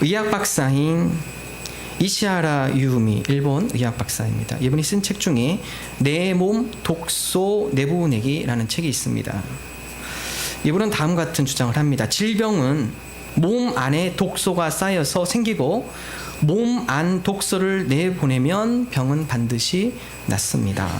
의학 박사인 이시하라 유미, 일본 의학 박사입니다. 이분이 쓴 책 중에 내 몸 독소 내보내기라는 책이 있습니다. 이분은 다음 같은 주장을 합니다. 질병은 몸 안에 독소가 쌓여서 생기고 몸 안 독소를 내보내면 병은 반드시 낫습니다.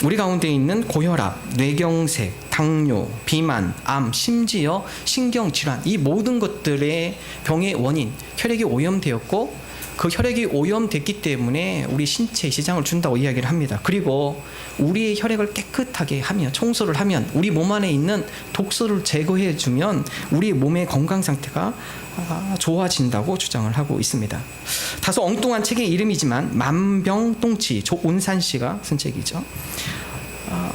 우리 가운데 있는 고혈압, 뇌경색, 당뇨, 비만, 암, 심지어 신경질환, 이 모든 것들의 병의 원인, 혈액이 오염되었고 그 혈액이 오염됐기 때문에 우리 신체에 지장을 준다고 이야기를 합니다. 그리고 우리의 혈액을 깨끗하게 하면, 청소를 하면, 우리 몸 안에 있는 독소를 제거해 주면 우리 몸의 건강 상태가 좋아진다고 주장을 하고 있습니다. 다소 엉뚱한 책의 이름이지만 만병통치, 조운산 씨가 쓴 책이죠.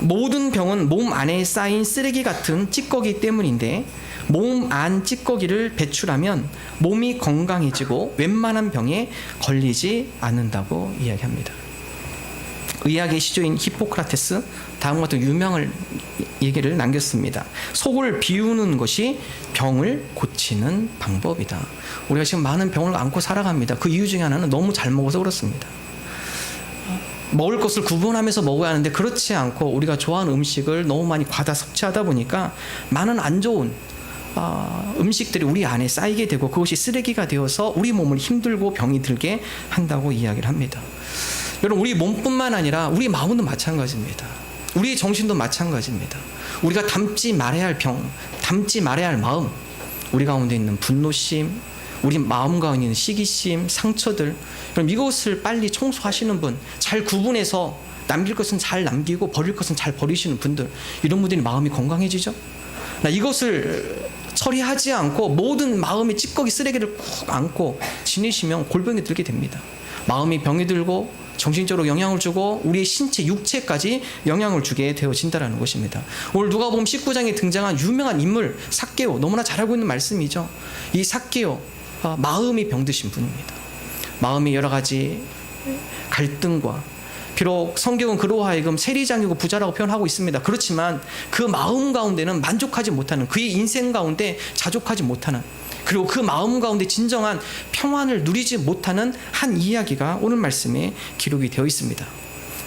모든 병은 몸 안에 쌓인 쓰레기 같은 찌꺼기 때문인데 몸 안 찌꺼기를 배출하면 몸이 건강해지고 웬만한 병에 걸리지 않는다고 이야기합니다. 의학의 시조인 히포크라테스 다음과 같은 유명한 얘기를 남겼습니다. 속을 비우는 것이 병을 고치는 방법이다. 우리가 지금 많은 병을 안고 살아갑니다. 그 이유 중에 하나는 너무 잘 먹어서 그렇습니다. 먹을 것을 구분하면서 먹어야 하는데 그렇지 않고 우리가 좋아하는 음식을 너무 많이 과다 섭취하다 보니까 많은 안 좋은 음식들이 우리 안에 쌓이게 되고 그것이 쓰레기가 되어서 우리 몸을 힘들고 병이 들게 한다고 이야기를 합니다. 여러분, 우리 몸뿐만 아니라 우리 마음도 마찬가지입니다. 우리 정신도 마찬가지입니다. 우리가 담지 말아야 할 병, 담지 말아야 할 마음, 우리 가운데 있는 분노심, 우리 마음 가운데 있는 시기심, 상처들, 그럼 이것을 빨리 청소하시는 분, 잘 구분해서 남길 것은 잘 남기고 버릴 것은 잘 버리시는 분들, 이런 분들이 마음이 건강해지죠. 이것을 처리하지 않고 모든 마음의 찌꺼기 쓰레기를 꾹 안고 지내시면 골병이 들게 됩니다. 마음이 병이 들고 정신적으로 영향을 주고 우리의 신체, 육체까지 영향을 주게 되어진다는 것입니다. 오늘 누가복음 19장에 등장한 유명한 인물 삭개오, 너무나 잘 알고 있는 말씀이죠. 이 삭개오, 마음이 병드신 분입니다. 마음이 여러 가지 갈등과, 비록 성경은 그로 하여금 세리장이고 부자라고 표현하고 있습니다. 그렇지만 그 마음 가운데는 만족하지 못하는, 그의 인생 가운데 자족하지 못하는, 그리고 그 마음 가운데 진정한 평안을 누리지 못하는 한 이야기가 오늘 말씀에 기록이 되어 있습니다.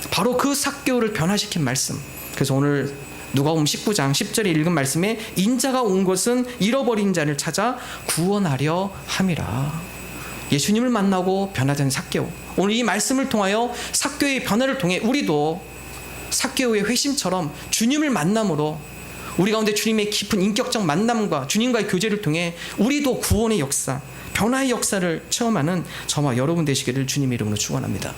바로 그 삭개오를 변화시킨 말씀. 그래서 오늘 누가복음 19장 10절에 읽은 말씀에 인자가 온 것은 잃어버린 자를 찾아 구원하려 함이라. 예수님을 만나고 변화된 삭개오. 오늘 이 말씀을 통하여 삭개오의 변화를 통해 우리도 삭개오의 회심처럼 주님을 만남으로 우리 가운데 주님의 깊은 인격적 만남과 주님과의 교제를 통해 우리도 구원의 역사, 변화의 역사를 체험하는 저와 여러분 되시기를 주님의 이름으로 축원합니다.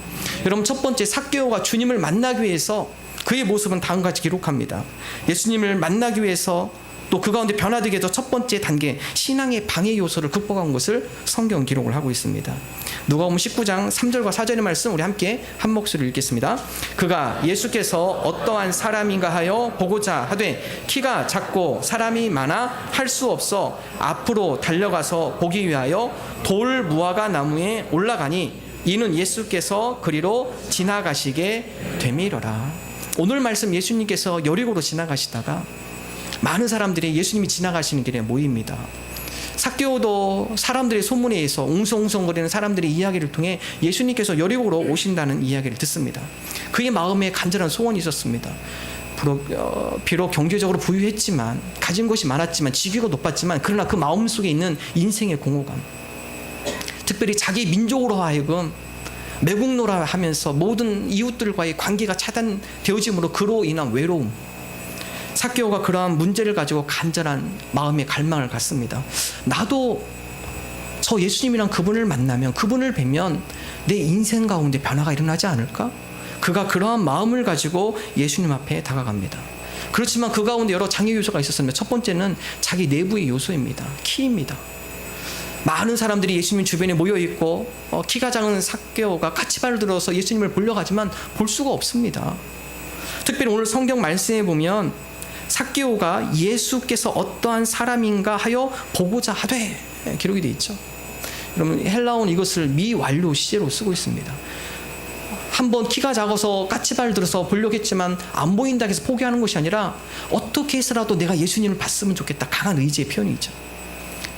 여러분, 첫 번째, 삭개오가 주님을 만나기 위해서 그의 모습은 다음과 같이 기록합니다. 예수님을 만나기 위해서 또 그 가운데 변화되게 해서 첫 번째 단계, 신앙의 방해 요소를 극복한 것을 성경 기록을 하고 있습니다. 누가복음 19장 3절과 4절의 말씀 우리 함께 한 목소리로 읽겠습니다. 그가 예수께서 어떠한 사람인가 하여 보고자 하되 키가 작고 사람이 많아 할 수 없어 앞으로 달려가서 보기 위하여 돌 무화과 나무에 올라가니 이는 예수께서 그리로 지나가시게 되미러라. 오늘 말씀, 예수님께서 여리고로 지나가시다가 많은 사람들이 예수님이 지나가시는 길에 모입니다. 삭개오도 사람들의 소문에 의해서 웅성웅성거리는 사람들의 이야기를 통해 예수님께서 여리고로 오신다는 이야기를 듣습니다. 그의 마음에 간절한 소원이 있었습니다. 비록 경제적으로 부유했지만, 가진 것이 많았지만, 직위가 높았지만, 그러나 그 마음속에 있는 인생의 공허감, 특별히 자기 민족으로 하여금 매국노라 하면서 모든 이웃들과의 관계가 차단되어짐으로 그로 인한 외로움, 삭개오가 그러한 문제를 가지고 간절한 마음의 갈망을 갖습니다. 나도 저 예수님이랑 그분을 만나면, 그분을 뵈면 내 인생 가운데 변화가 일어나지 않을까? 그가 그러한 마음을 가지고 예수님 앞에 다가갑니다. 그렇지만 그 가운데 여러 장애 요소가 있었습니다. 첫 번째는 자기 내부의 요소입니다. 키입니다. 많은 사람들이 예수님 주변에 모여있고 키가 작은 삭개오가 까치발을 들어서 예수님을 보려고 하지만 볼 수가 없습니다. 특별히 오늘 성경 말씀에 보면 삭개오가 예수께서 어떠한 사람인가 하여 보고자 하되 기록이 되어 있죠. 여러분, 헬라어는 이것을 미완료 시제로 쓰고 있습니다. 한번 키가 작아서 까치발 들어서 보려고 했지만 안 보인다 해서 포기하는 것이 아니라 어떻게 해서라도 내가 예수님을 봤으면 좋겠다, 강한 의지의 표현이죠.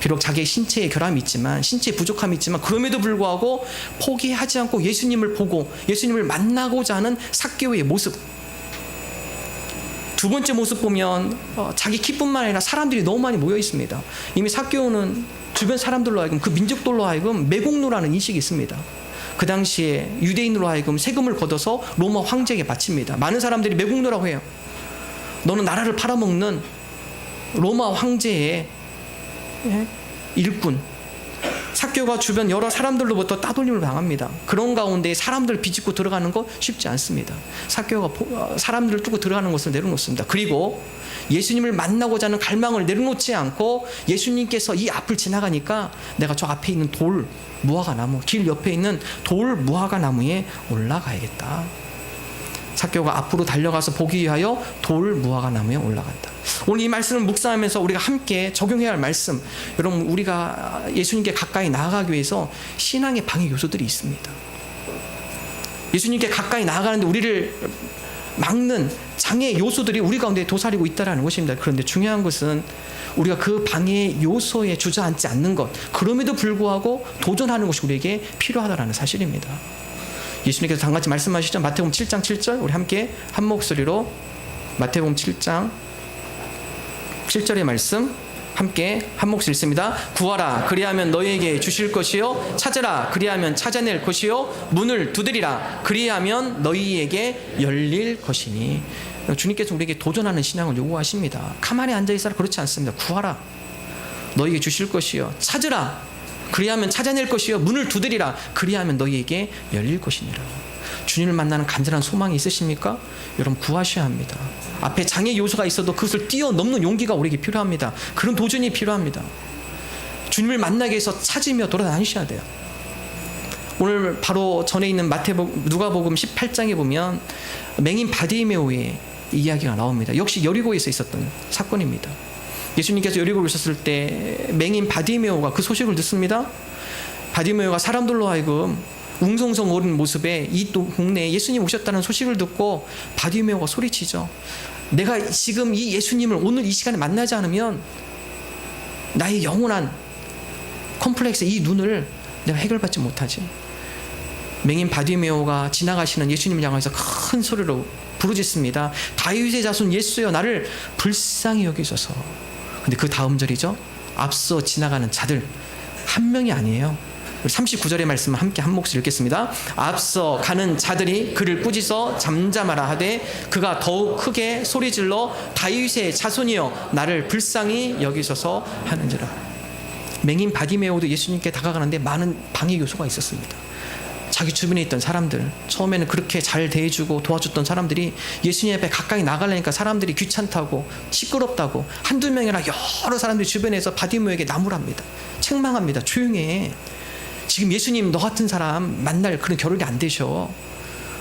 비록 자기의 신체에 결함이 있지만, 신체에 부족함이 있지만, 그럼에도 불구하고 포기하지 않고 예수님을 보고 예수님을 만나고자 하는 삭개오의 모습. 두 번째 모습 보면 자기 키뿐만 아니라 사람들이 너무 많이 모여 있습니다. 이미 삭개오는 주변 사람들로 하여금, 그 민족들로 하여금 매국노라는 인식이 있습니다. 그 당시에 유대인으로 하여금 세금을 걷어서 로마 황제에게 바칩니다. 많은 사람들이 매국노라고 해요. 너는 나라를 팔아먹는 로마 황제의 일꾼. 삭개오가 주변 여러 사람들로부터 따돌림을 당합니다. 그런 가운데 사람들 비집고 들어가는 거 쉽지 않습니다. 삭개오가 사람들을 뚫고 들어가는 것을 내려놓습니다. 그리고 예수님을 만나고자 하는 갈망을 내려놓지 않고 예수님께서 이 앞을 지나가니까 내가 저 앞에 있는 돌 무화과 나무, 길 옆에 있는 돌 무화과 나무에 올라가야겠다. 삭개오가 앞으로 달려가서 보기 위하여 돌 무화과 나무에 올라간다. 오늘 이 말씀을 묵상하면서 우리가 함께 적용해야 할 말씀, 여러분, 우리가 예수님께 가까이 나아가기 위해서 신앙의 방해 요소들이 있습니다. 예수님께 가까이 나아가는데 우리를 막는 장애 요소들이 우리 가운데 도사리고 있다는 것입니다. 그런데 중요한 것은 우리가 그 방해 요소에 주저앉지 않는 것, 그럼에도 불구하고 도전하는 것이 우리에게 필요하다는 사실입니다. 예수님께서 당같이 말씀하시죠. 마태복음 7장 7절, 우리 함께 한 목소리로 마태복음 7장 7절의 말씀 함께 한 목소리 읽습니다. 구하라, 그리하면 너희에게 주실 것이요, 찾으라, 그리하면 찾아낼 것이요, 문을 두드리라, 그리하면 너희에게 열릴 것이니. 주님께서 우리에게 도전하는 신앙을 요구하십니다. 가만히 앉아있어라, 그렇지 않습니다. 구하라, 너희에게 주실 것이요, 찾으라, 그리하면 찾아낼 것이요, 문을 두드리라, 그리하면 너희에게 열릴 것이니라. 주님을 만나는 간절한 소망이 있으십니까? 여러분, 구하셔야 합니다. 앞에 장애 요소가 있어도 그것을 뛰어넘는 용기가 우리에게 필요합니다. 그런 도전이 필요합니다. 주님을 만나기 위해서 찾으며 돌아다니셔야 돼요. 오늘 바로 전에 있는 누가복음 18장에 보면 맹인 바디메오의 이야기가 나옵니다. 역시 여리고에서 있었던 사건입니다. 예수님께서 여리고에 오셨을 때 맹인 바디메오가 그 소식을 듣습니다. 바디메오가 사람들로 하여금 웅성성 오른 모습에 이 동네에 예수님 오셨다는 소식을 듣고 바디메오가 소리치죠. 내가 지금 이 예수님을 오늘 이 시간에 만나지 않으면 나의 영원한 컴플렉스, 이 눈을 내가 해결받지 못하지. 맹인 바디메오가 지나가시는 예수님을 향해서 큰 소리로 부르짖습니다. 다윗의 자손 예수여, 나를 불쌍히 여기소서. 근데 그 다음 절이죠. 앞서 지나가는 자들 한 명이 아니에요. 39절의 말씀을 함께 한 목소리 읽겠습니다. 앞서 가는 자들이 그를 꾸짖어 잠잠하라 하되 그가 더욱 크게 소리질러 다윗의 자손이여, 나를 불쌍히 여기소서 하는지라. 맹인 바디메오도 예수님께 다가가는데 많은 방해 요소가 있었습니다. 자기 주변에 있던 사람들, 처음에는 그렇게 잘 대해주고 도와줬던 사람들이 예수님 앞에 가까이 나가려니까 사람들이 귀찮다고, 시끄럽다고, 한두 명이나 여러 사람들이 주변에서 바디메오에게 나무랍니다. 책망합니다. 조용히 해. 지금 예수님 너 같은 사람 만날 그런 겨를이 안 되셔.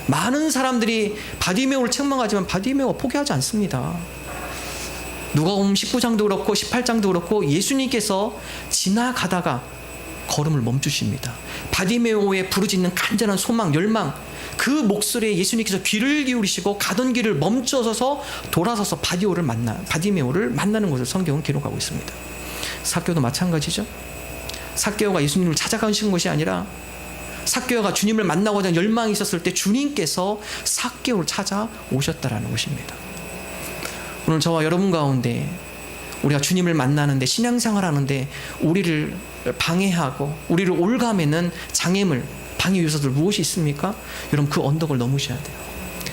많은 사람들이 바디메오를 책망하지만 바디메오가 포기하지 않습니다. 누가복음 19장도 그렇고 18장도 그렇고 예수님께서 지나가다가 걸음을 멈추십니다. 바디메오의 부르짖는 간절한 소망, 열망, 그 목소리에 예수님께서 귀를 기울이시고 가던 길을 멈춰서서 돌아서서 바디메오를 만나는 것을 성경은 기록하고 있습니다. 삭개오도 마찬가지죠. 삭개오가 예수님을 찾아가신 것이 아니라 삭개오가 주님을 만나고자 하는 열망이 있었을 때 주님께서 삭개오를 찾아오셨다라는 것입니다. 오늘 저와 여러분 가운데 우리가 주님을 만나는데, 신앙생활하는데 우리를 방해하고 우리를 올가매는 장애물, 방해 요소들 무엇이 있습니까? 여러분, 그 언덕을 넘으셔야 돼요.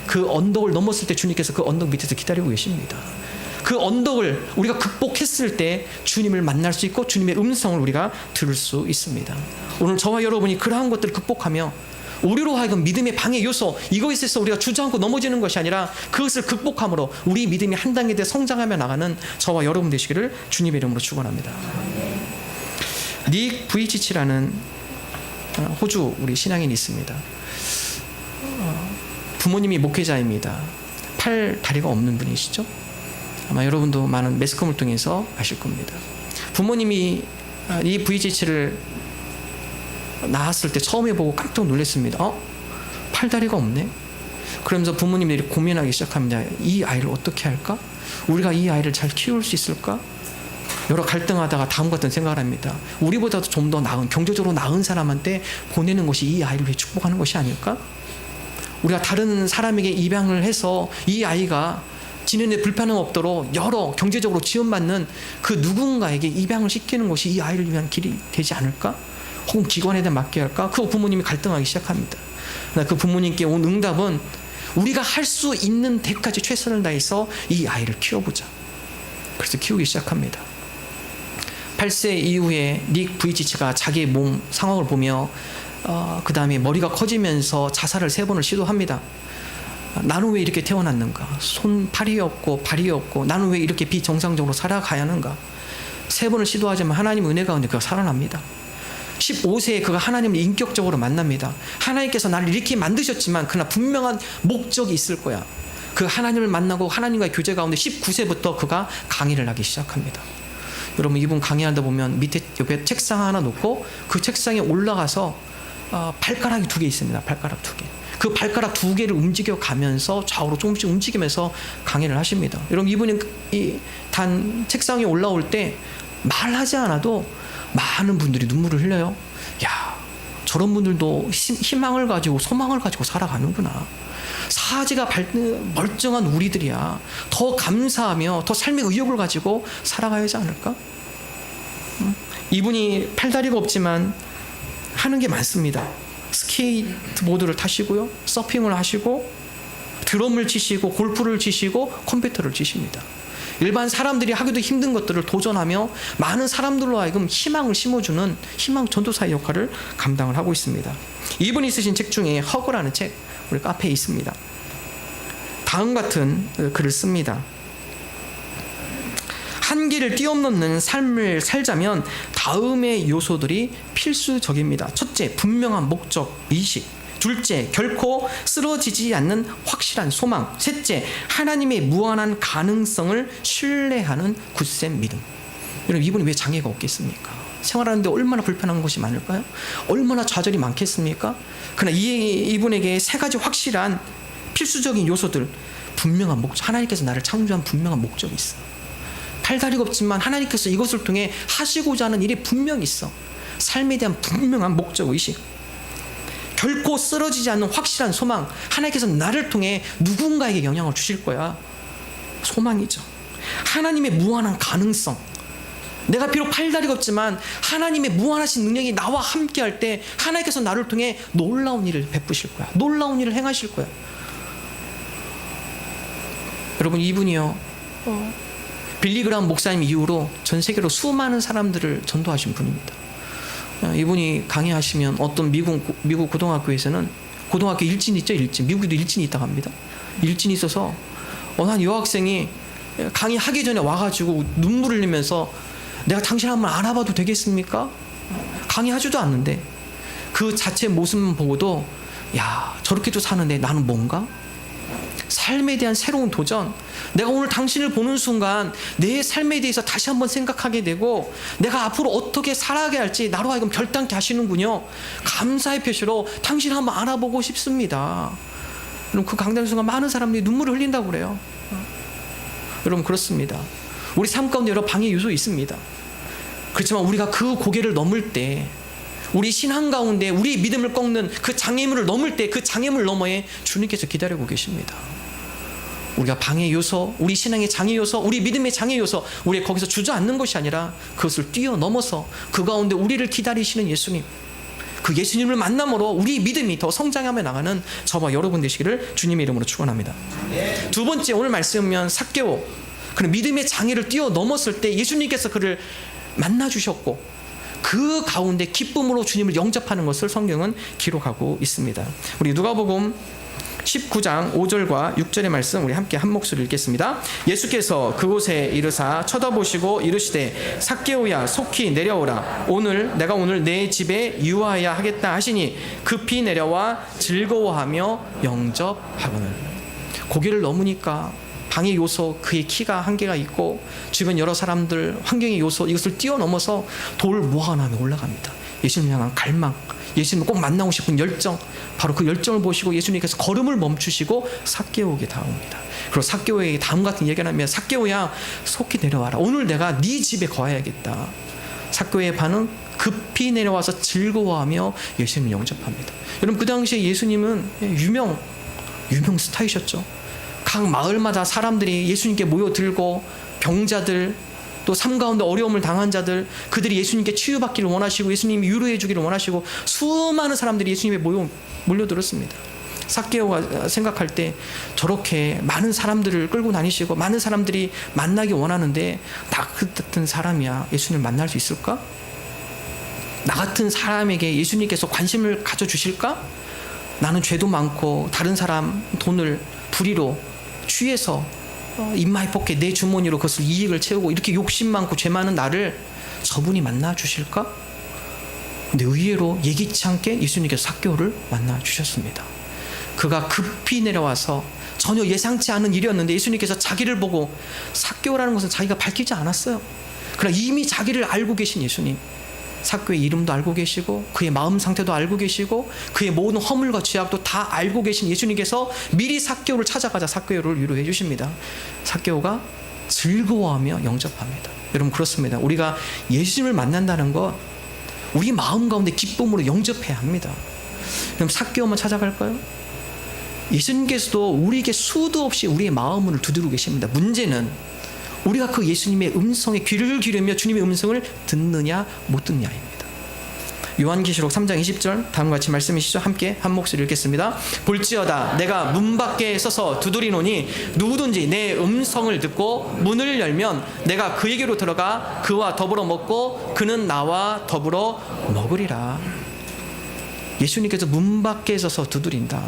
그 언덕을 넘었을 때 주님께서 그 언덕 밑에서 기다리고 계십니다. 그 언덕을 우리가 극복했을 때 주님을 만날 수 있고 주님의 음성을 우리가 들을 수 있습니다. 오늘 저와 여러분이 그러한 것들을 극복하며 우리로 하여금 믿음의 방해 요소, 이거에 있어서 우리가 주저앉고 넘어지는 것이 아니라 그것을 극복함으로 우리 믿음이 한 단계 더 성장하며 나가는 저와 여러분 되시기를 주님의 이름으로 축원합니다. 닉 부이치치라는 호주 우리 신앙인이 있습니다. 부모님이 목회자입니다. 팔, 다리가 없는 분이시죠. 아마 여러분도 많은 매스컴을 통해서 아실 겁니다. 부모님이 이 VHH를 낳았을 때 처음에 보고 깜짝 놀랐습니다. 팔다리가 없네. 그러면서 부모님들이 고민하기 시작합니다. 이 아이를 어떻게 할까? 우리가 이 아이를 잘 키울 수 있을까? 여러 갈등하다가 다음과 같은 생각을 합니다. 우리보다도 좀 더 나은, 경제적으로 나은 사람한테 보내는 것이 이 아이를 위해 축복하는 것이 아닐까? 우리가 다른 사람에게 입양을 해서 이 아이가 지내는 데 불편함 없도록 여러 경제적으로 지원받는 그 누군가에게 입양을 시키는 것이 이 아이를 위한 길이 되지 않을까? 혹은 기관에다 맡겨야 할까? 그 부모님이 갈등하기 시작합니다. 그 부모님께 온 응답은 우리가 할 수 있는 데까지 최선을 다해서 이 아이를 키워보자. 그래서 키우기 시작합니다. 8세 이후에 닉 부이치치가 자기의 몸 상황을 보며 그 다음에 머리가 커지면서 자살을 3번을 시도합니다. 나는 왜 이렇게 태어났는가? 팔이 없고 발이 없고 나는 왜 이렇게 비정상적으로 살아가야 하는가? 3번을 시도하지만 하나님의 은혜 가운데 그가 살아납니다. 15세에 그가 하나님을 인격적으로 만납니다. 하나님께서 나를 이렇게 만드셨지만 그러나 분명한 목적이 있을 거야. 그 하나님을 만나고 하나님과의 교제 가운데 19세부터 그가 강의를 하기 시작합니다. 여러분, 이분 강의하다 보면 밑에 옆에 책상 하나 놓고 그 책상에 올라가서 발가락이 2개 있습니다. 발가락 2개. 그 발가락 2개를 움직여 가면서 좌우로 조금씩 움직이면서 강의를 하십니다. 여러분, 이분이 단 책상에 올라올 때 말하지 않아도 많은 분들이 눈물을 흘려요. 야, 저런 분들도 희망을 가지고 소망을 가지고 살아가는구나. 사지가 멀쩡한 우리들이야. 더 감사하며 더 삶의 의욕을 가지고 살아가야 하지 않을까? 이분이 팔다리가 없지만 하는 게 많습니다. 스케이트보드를 타시고요, 서핑을 하시고, 드럼을 치시고, 골프를 치시고, 컴퓨터를 치십니다. 일반 사람들이 하기도 힘든 것들을 도전하며 많은 사람들로 하여금 희망을 심어주는 희망 전도사의 역할을 감당을 하고 있습니다. 이분이 쓰신 책 중에 허그라는 책, 우리 카페에 있습니다. 다음 같은 글을 씁니다. 한계를 뛰어넘는 삶을 살자면 다음의 요소들이 필수적입니다. 첫째, 분명한 목적, 의식. 둘째, 결코 쓰러지지 않는 확실한 소망. 셋째, 하나님의 무한한 가능성을 신뢰하는 굳센 믿음. 여러분, 이분이 왜 장애가 없겠습니까? 생활하는데 얼마나 불편한 것이 많을까요? 얼마나 좌절이 많겠습니까? 그러나 이분에게 3가지 확실한 필수적인 요소들, 분명한 목적. 하나님께서 나를 창조한 분명한 목적이 있어. 팔다리가 없지만 하나님께서 이것을 통해 하시고자 하는 일이 분명히 있어. 삶에 대한 분명한 목적 의식. 결코 쓰러지지 않는 확실한 소망. 하나님께서 나를 통해 누군가에게 영향을 주실 거야. 소망이죠. 하나님의 무한한 가능성. 내가 비록 팔다리가 없지만 하나님의 무한하신 능력이 나와 함께 할 때 하나님께서 나를 통해 놀라운 일을 베푸실 거야. 놀라운 일을 행하실 거야. 여러분, 이분이요, 빌리 그라함 목사님 이후로 전 세계로 수많은 사람들을 전도하신 분입니다. 이분이 강의하시면 어떤 미국 고등학교에서는 고등학교 일진 있죠, 일진. 미국에도 일진이 있다고 합니다. 일진이 있어서 한 여학생이 강의하기 전에 와가지고 눈물을 흘리면서 내가 당신 한번 알아봐도 되겠습니까? 강의하지도 않는데 그 자체 모습만 보고도 야, 저렇게도 사는데 나는 뭔가? 삶에 대한 새로운 도전. 내가 오늘 당신을 보는 순간 내 삶에 대해서 다시 한번 생각하게 되고 내가 앞으로 어떻게 살아가야 할지 나로 하여금 결단케 하시는군요. 감사의 표시로 당신 한번 알아보고 싶습니다. 여러분, 그 강단 순간 많은 사람들이 눈물을 흘린다고 그래요. 여러분, 그렇습니다. 우리 삶 가운데 여러 방해 요소 있습니다. 그렇지만 우리가 그 고개를 넘을 때, 우리 신앙 가운데 우리 믿음을 꺾는 그 장애물을 넘을 때 그 장애물 너머에 주님께서 기다리고 계십니다. 우리가 방해 요소, 우리 신앙의 장애 요소, 우리 믿음의 장애 요소, 우리 거기서 주저앉는 것이 아니라 그것을 뛰어넘어서 그 가운데 우리를 기다리시는 예수님, 그 예수님을 만남으로 우리 믿음이 더 성장하며 나가는 저와 여러분 되시기를 주님의 이름으로 축원합니다. 두 번째, 오늘 말씀은 삭개오, 그런 믿음의 장애를 뛰어넘었을 때 예수님께서 그를 만나주셨고 그 가운데 기쁨으로 주님을 영접하는 것을 성경은 기록하고 있습니다. 우리 누가복음 19장 5절과 6절의 말씀 우리 함께 한 목소리 읽겠습니다. 예수께서 그곳에 이르사 쳐다보시고 이르시되 삭개오야 속히 내려오라. 내가 오늘 내 집에 유하여야 하겠다 하시니 급히 내려와 즐거워하며 영접하거늘. 고개를 넘으니까 방해 요소, 그의 키가 한계가 있고 주변 여러 사람들, 환경의 요소, 이것을 뛰어넘어서 돌 무한함에 올라갑니다. 예수님 향한 갈망, 예수님을 꼭 만나고 싶은 열정, 바로 그 열정을 보시고 예수님께서 걸음을 멈추시고 삭개오에게 다가옵니다. 그리고 삭개오에게 다음 같은 얘기를 하면, 삭개오야 속히 내려와라. 오늘 내가 네 집에 거해야겠다. 삭개오의 반응, 급히 내려와서 즐거워하며 예수님을 영접합니다. 여러분, 그 당시에 예수님은 유명 스타이셨죠. 각 마을마다 사람들이 예수님께 모여들고, 병자들, 또 삶 가운데 어려움을 당한 자들, 그들이 예수님께 치유받기를 원하시고 예수님이 위로해 주기를 원하시고 수많은 사람들이 예수님에 몰려들었습니다. 삭개오가 생각할 때 저렇게 많은 사람들을 끌고 다니시고 많은 사람들이 만나기 원하는데 나 같은 사람이야 예수님을 만날 수 있을까? 나 같은 사람에게 예수님께서 관심을 가져주실까? 나는 죄도 많고 다른 사람 돈을 불의로 취해서 입마에 뽑게 내 주머니로 그것을 이익을 채우고 이렇게 욕심 많고 죄 많은 나를 저분이 만나 주실까? 근데 의외로 예기치 않게 예수님께서 삭개오를 만나 주셨습니다. 그가 급히 내려와서 전혀 예상치 않은 일이었는데 예수님께서 자기를 보고, 삭개오라는 것은 자기가 밝히지 않았어요. 그러나 이미 자기를 알고 계신 예수님, 삭개오의 이름도 알고 계시고 그의 마음 상태도 알고 계시고 그의 모든 허물과 죄악도 다 알고 계신 예수님께서 미리 삭개오를 찾아가자 삭개오를 위로해 주십니다. 삭개오가 즐거워하며 영접합니다. 여러분, 그렇습니다. 우리가 예수님을 만난다는 것, 우리 마음 가운데 기쁨으로 영접해야 합니다. 그럼 삭개오만 찾아갈까요? 예수님께서도 우리에게 수도 없이 우리의 마음을 두드리고 계십니다. 문제는 우리가 그 예수님의 음성에 귀를 기울이며 주님의 음성을 듣느냐 못 듣느냐입니다. 요한계시록 3장 20절 다음과 같이 말씀이시죠. 함께 한 목소리 읽겠습니다. 볼지어다 내가 문 밖에 서서 두드리노니 누구든지 내 음성을 듣고 문을 열면 내가 그에게로 들어가 그와 더불어 먹고 그는 나와 더불어 먹으리라. 예수님께서 문 밖에 서서 두드린다.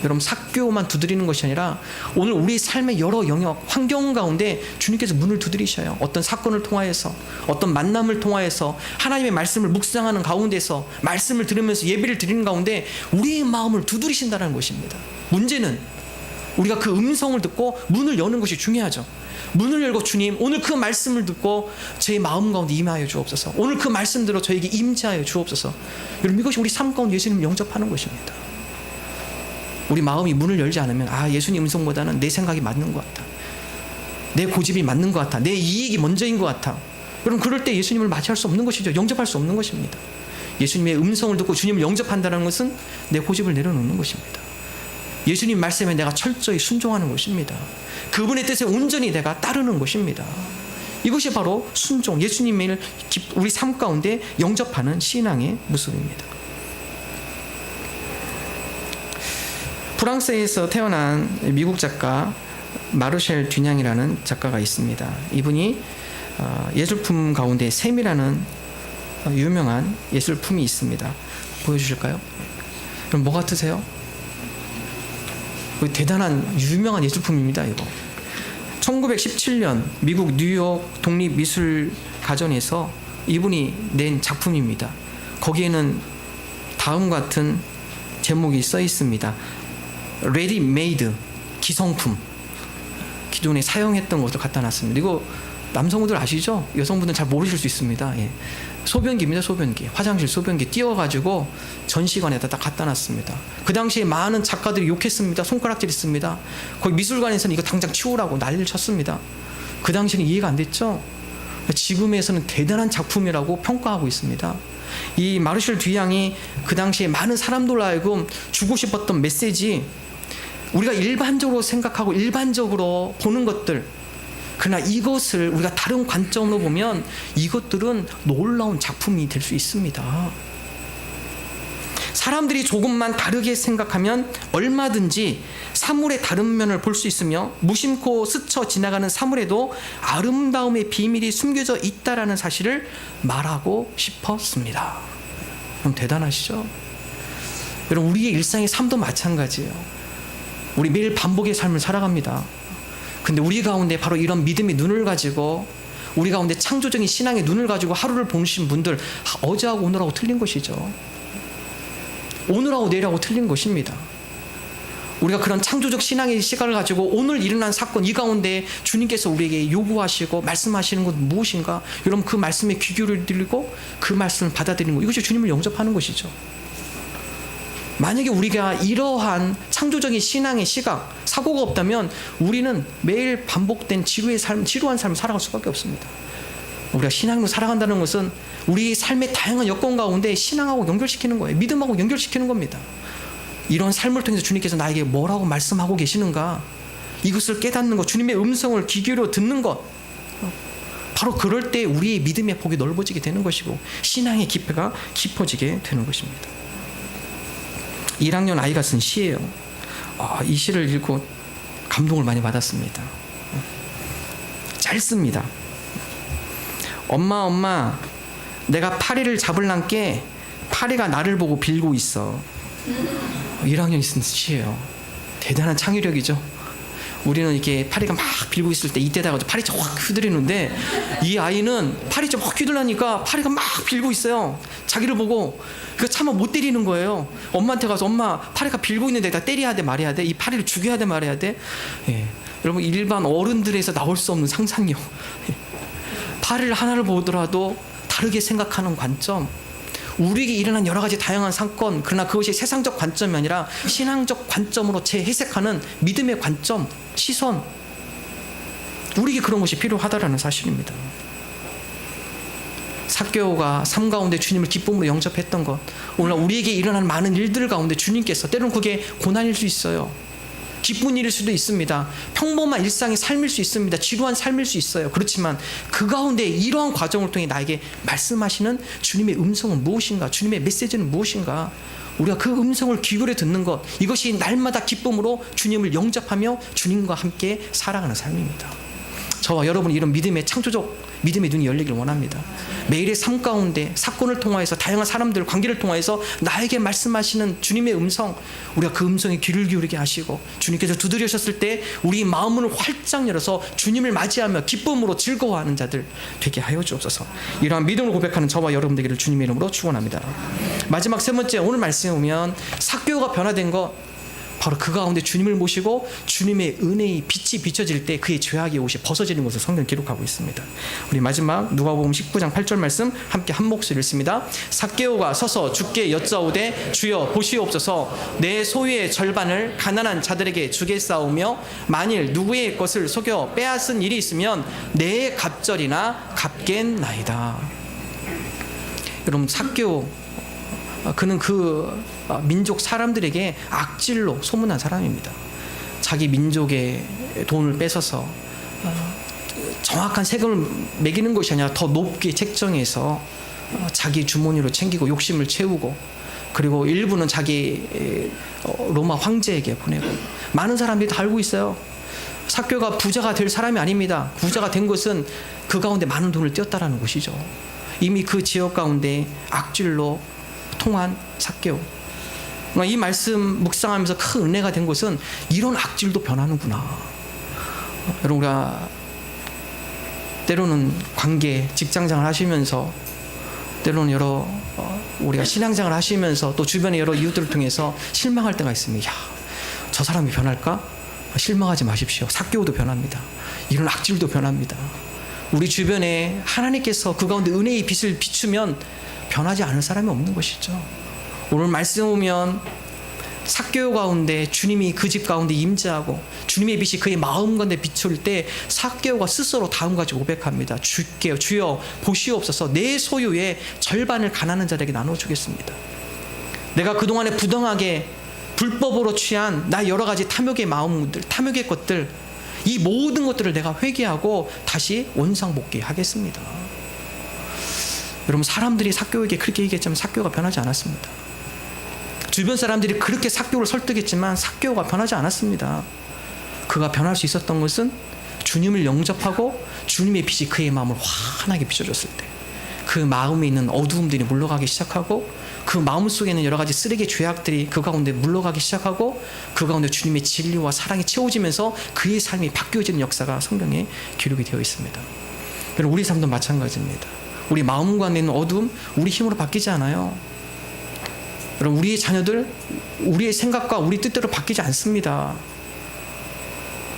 여러분, 삭개오만 두드리는 것이 아니라 오늘 우리 삶의 여러 영역, 환경 가운데 주님께서 문을 두드리셔요. 어떤 사건을 통하여서, 어떤 만남을 통하여서, 하나님의 말씀을 묵상하는 가운데서, 말씀을 들으면서 예배를 드리는 가운데 우리의 마음을 두드리신다는 것입니다. 문제는 우리가 그 음성을 듣고 문을 여는 것이 중요하죠. 문을 열고, 주님 오늘 그 말씀을 듣고 제 마음 가운데 임하여 주옵소서. 오늘 그 말씀대로 저에게 임재하여 주옵소서. 여러분, 이것이 우리 삶 가운데 예수님을 영접하는 것입니다. 우리 마음이 문을 열지 않으면 예수님 음성보다는 내 생각이 맞는 것 같다, 내 고집이 맞는 것 같아, 내 이익이 먼저인 것 같아. 여러분, 그럴 때 예수님을 맞이할 수 없는 것이죠. 영접할 수 없는 것입니다. 예수님의 음성을 듣고 주님을 영접한다는 것은 내 고집을 내려놓는 것입니다. 예수님 말씀에 내가 철저히 순종하는 것입니다. 그분의 뜻에 온전히 내가 따르는 것입니다. 이것이 바로 순종, 예수님을 우리 삶 가운데 영접하는 신앙의 모습입니다. 프랑스에서 태어난 미국 작가 마르셀 듀냥이라는 작가가 있습니다. 이분이 예술품 가운데 샘이라는 유명한 예술품이 있습니다. 보여주실까요? 그럼 뭐 같으세요? 대단한 유명한 예술품입니다. 이거 1917년 미국 뉴욕 독립미술가전에서 이분이 낸 작품입니다. 거기에는 다음 같은 제목이 써 있습니다. 레디 메이드, 기성품. 기존에 사용했던 것을 갖다 놨습니다. 이거 남성분들 아시죠? 여성분들 잘 모르실 수 있습니다. 예. 소변기입니다. 소변기. 화장실 소변기 띄워가지고 전시관에다 딱 갖다 놨습니다. 그 당시에 많은 작가들이 욕했습니다. 손가락질 있습니다. 거기 미술관에서는 이거 당장 치우라고 난리를 쳤습니다. 그 당시에는 이해가 안 됐죠? 지금에서는 대단한 작품이라고 평가하고 있습니다. 이 마르셀 듀냥이 그 당시에 많은 사람들로 하여금 주고 싶었던 메시지, 우리가 일반적으로 생각하고 일반적으로 보는 것들, 그러나 이것을 우리가 다른 관점으로 보면 이것들은 놀라운 작품이 될 수 있습니다. 사람들이 조금만 다르게 생각하면 얼마든지 사물의 다른 면을 볼 수 있으며 무심코 스쳐 지나가는 사물에도 아름다움의 비밀이 숨겨져 있다라는 사실을 말하고 싶었습니다. 그럼 대단하시죠? 여러분, 우리의 일상의 삶도 마찬가지예요. 우리 매일 반복의 삶을 살아갑니다. 근데 우리 가운데 바로 이런 믿음의 눈을 가지고, 우리 가운데 창조적인 신앙의 눈을 가지고 하루를 보내신 분들, 어제하고 오늘하고 틀린 것이죠. 오늘하고 내일하고 틀린 것입니다. 우리가 그런 창조적 신앙의 시각을 가지고 오늘 일어난 사건 이 가운데 주님께서 우리에게 요구하시고 말씀하시는 것은 무엇인가? 여러분 그 말씀에 귀 기울이고 그 말씀을 받아들이는 것, 이것이 주님을 영접하는 것이죠. 만약에 우리가 이러한 창조적인 신앙의 시각, 사고가 없다면 우리는 매일 반복된 지루한 삶을 살아갈 수밖에 없습니다. 우리가 신앙으로 살아간다는 것은 우리 삶의 다양한 여건 가운데 신앙하고 연결시키는 거예요. 믿음하고 연결시키는 겁니다. 이런 삶을 통해서 주님께서 나에게 뭐라고 말씀하고 계시는가, 이것을 깨닫는 것, 주님의 음성을 귀 기울여 듣는 것, 바로 그럴 때 우리의 믿음의 폭이 넓어지게 되는 것이고 신앙의 깊이가 깊어지게 되는 것입니다. 1학년 아이가 쓴 시예요. 이 시를 읽고 감동을 많이 받았습니다. 짧습니다. 엄마, 내가 파리를 잡을란께 파리가 나를 보고 빌고 있어. 1학년이 쓴 시예요. 대단한 창의력이죠. 우리는 이렇게 파리가 막 빌고 있을 때 이때다가 파리가 확 휘두르는데 이 아이는 파리 좀 확 휘둘라니까 파리가 막 빌고 있어요. 자기를 보고 그 차마 못 때리는 거예요. 엄마한테 가서 엄마 파리가 빌고 있는데 내가 때려야 돼 말해야 돼? 이 파리를 죽여야 돼 말해야 돼? 예. 여러분 일반 어른들에서 나올 수 없는 상상력. 예. 파리를 하나를 보더라도 다르게 생각하는 관점, 우리에게 일어난 여러 가지 다양한 사건, 그러나 그것이 세상적 관점이 아니라 신앙적 관점으로 재해석하는 믿음의 관점, 시선, 우리에게 그런 것이 필요하다라는 사실입니다. 삭개오가 삶 가운데 주님을 기쁨으로 영접했던 것, 오늘 우리에게 일어난 많은 일들 가운데 주님께서, 때로는 그게 고난일 수 있어요. 기쁜 일일 수도 있습니다. 평범한 일상의 삶일 수 있습니다. 지루한 삶일 수 있어요. 그렇지만 그 가운데 이러한 과정을 통해 나에게 말씀하시는 주님의 음성은 무엇인가? 주님의 메시지는 무엇인가? 우리가 그 음성을 귀 기울여 듣는 것, 이것이 날마다 기쁨으로 주님을 영접하며 주님과 함께 살아가는 삶입니다. 저와 여러분이 이런 믿음의 창조적 믿음의 눈이 열리길 원합니다. 매일의 삶 가운데 사건을 통하여서 다양한 사람들 관계를 통하여서 나에게 말씀하시는 주님의 음성, 우리가 그 음성에 귀를 기울이게 하시고 주님께서 두드리셨을 때 우리 마음을 활짝 열어서 주님을 맞이하며 기쁨으로 즐거워하는 자들 되게 하여 주옵소서. 이러한 믿음을 고백하는 저와 여러분 되기를 주님의 이름으로 축원합니다. 마지막 세 번째, 오늘 말씀에 보면 삭개오가 변화된 것, 바로 그 가운데 주님을 모시고 주님의 은혜의 빛이 비춰질 때 그의 죄악의 옷이 벗어지는 것을 성경은 기록하고 있습니다. 우리 마지막 누가복음 19장 8절 말씀 함께 한 목소리 읽습니다. 삭개오가 서서 주께 여짜오되 주여 보시옵소서, 내 소유의 절반을 가난한 자들에게 주겠사오며 만일 누구의 것을 속여 빼앗은 일이 있으면 내 갑절이나 갚겠나이다. 여러분, 삭개오, 그는 그 민족 사람들에게 악질로 소문난 사람입니다. 자기 민족의 돈을 뺏어서 정확한 세금을 매기는 것이 아니라 더 높게 책정해서 자기 주머니로 챙기고 욕심을 채우고, 그리고 일부는 자기 로마 황제에게 보내고, 많은 사람들이 다 알고 있어요. 삭개오가 부자가 될 사람이 아닙니다. 부자가 된 것은 그 가운데 많은 돈을 띄었다라는 것이죠. 이미 그 지역 가운데 악질로 통한 삭개오. 이 말씀 묵상하면서 큰 은혜가 된 것은 이런 악질도 변하는구나. 여러분, 우리가 때로는 관계, 직장생활 하시면서, 때로는 우리가 신앙생활 하시면서 또 주변의 여러 이웃들을 통해서 실망할 때가 있습니다. 야, 저 사람이 변할까? 실망하지 마십시오. 삭개오도 변합니다. 이런 악질도 변합니다. 우리 주변에 하나님께서 그 가운데 은혜의 빛을 비추면 변하지 않을 사람이 없는 것이죠. 오늘 말씀 보면 삭개오 가운데 주님이 그 집 가운데 임재하고 주님의 빛이 그의 마음 가운데 비출 때 삭개오가 스스로 다음과 같이 고백합니다. 주여 보시옵소서, 내 소유의 절반을 가난한 자에게 나눠주겠습니다. 내가 그동안에 부당하게 불법으로 취한 나 여러 가지 탐욕의 마음들, 탐욕의 것들, 이 모든 것들을 내가 회개하고 다시 원상복귀하겠습니다. 여러분, 사람들이 삭개오에게 그렇게 얘기했지만 삭개오가 변하지 않았습니다. 주변 사람들이 그렇게 삭개오를 설득했지만 삭개오가 변하지 않았습니다. 그가 변할 수 있었던 것은 주님을 영접하고 주님의 빛이 그의 마음을 환하게 비춰줬을 때 그 마음에 있는 어두움들이 물러가기 시작하고, 그 마음 속에 있는 여러 가지 쓰레기 죄악들이 그 가운데 물러가기 시작하고, 그 가운데 주님의 진리와 사랑이 채워지면서 그의 삶이 바뀌어지는 역사가 성경에 기록이 되어 있습니다. 여러분, 우리 삶도 마찬가지입니다. 우리 마음 가운데 있는 어두움, 우리 힘으로 바뀌지 않아요. 여러분, 우리의 자녀들 우리의 생각과 우리 뜻대로 바뀌지 않습니다.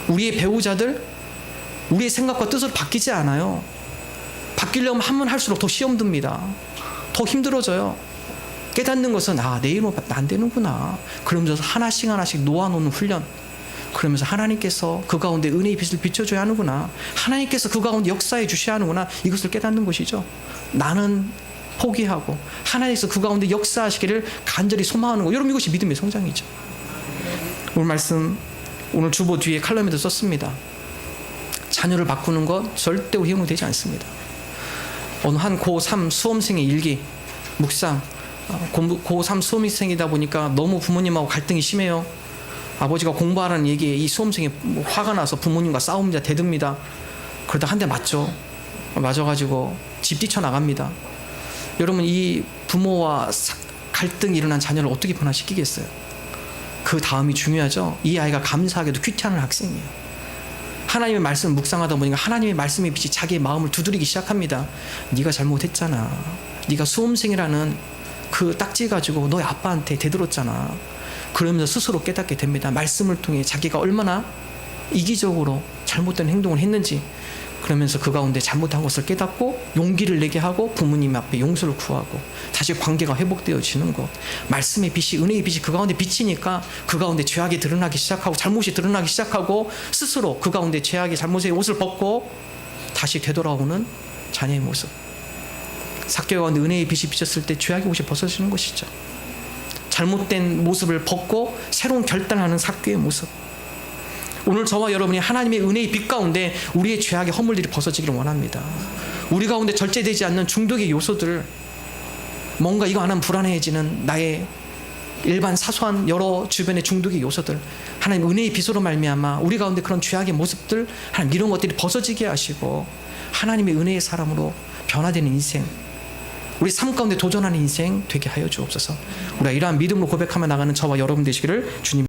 우리의 배우자들 우리의 생각과 뜻으로 바뀌지 않아요. 바뀌려면 하면 할수록 더 시험 듭니다. 더 힘들어져요. 깨닫는 것은 내 이름은 안 되는구나. 그러면서 하나씩 하나씩 놓아놓는 훈련. 그러면서 하나님께서 그 가운데 은혜의 빛을 비춰줘야 하는구나. 하나님께서 그 가운데 역사해 주셔야 하는구나. 이것을 깨닫는 것이죠. 나는 포기하고 하나님께서 그 가운데 역사하시기를 간절히 소망하는 것. 여러분, 이것이 믿음의 성장이죠. 오늘 말씀, 오늘 주보 뒤에 칼럼에도 썼습니다. 자녀를 바꾸는 것 절대 우리 힘으로 되지 않습니다. 어느 한 고3 수험생의 일기 묵상, 고3 수험생이다 보니까 너무 부모님하고 갈등이 심해요. 아버지가 공부하라는 얘기에 이 수험생이 화가 나서 부모님과 싸웁니다. 대듭니다. 그러다 한 대 맞죠. 맞아가지고 집 뛰쳐나갑니다. 여러분, 이 부모와 갈등이 일어난 자녀를 어떻게 변화시키겠어요? 그 다음이 중요하죠. 이 아이가 감사하게도 큐티하는 학생이에요. 하나님의 말씀을 묵상하다 보니까 하나님의 말씀의 빛이 자기의 마음을 두드리기 시작합니다. 네가 잘못했잖아. 네가 수험생이라는 그 딱지 가지고 너희 아빠한테 대들었잖아. 그러면서 스스로 깨닫게 됩니다. 말씀을 통해 자기가 얼마나 이기적으로 잘못된 행동을 했는지. 그러면서 그 가운데 잘못한 것을 깨닫고 용기를 내게 하고 부모님 앞에 용서를 구하고 다시 관계가 회복되어지는 것. 말씀의 빛이, 은혜의 빛이 그 가운데 비치니까 그 가운데 죄악이 드러나기 시작하고 잘못이 드러나기 시작하고 스스로 그 가운데 죄악의 잘못의 옷을 벗고 다시 되돌아오는 자녀의 모습. 삭개오 가운데 은혜의 빛이 비쳤을 때 죄악의 옷이 벗어지는 것이죠. 잘못된 모습을 벗고 새로운 결단하는 삭개오의 모습. 오늘 저와 여러분이 하나님의 은혜의 빛 가운데 우리의 죄악의 허물들이 벗어지기를 원합니다. 우리 가운데 절제되지 않는 중독의 요소들, 뭔가 이거 안 하면 불안해지는 나의 일반 사소한 여러 주변의 중독의 요소들, 하나님 은혜의 빛으로 말미암아 우리 가운데 그런 죄악의 모습들, 하나님 이런 것들이 벗어지게 하시고 하나님의 은혜의 사람으로 변화되는 인생, 우리 삶 가운데 도전하는 인생 되게 하여 주옵소서. 우리가 이러한 믿음으로 고백하며 나가는 저와 여러분 되시기를 주님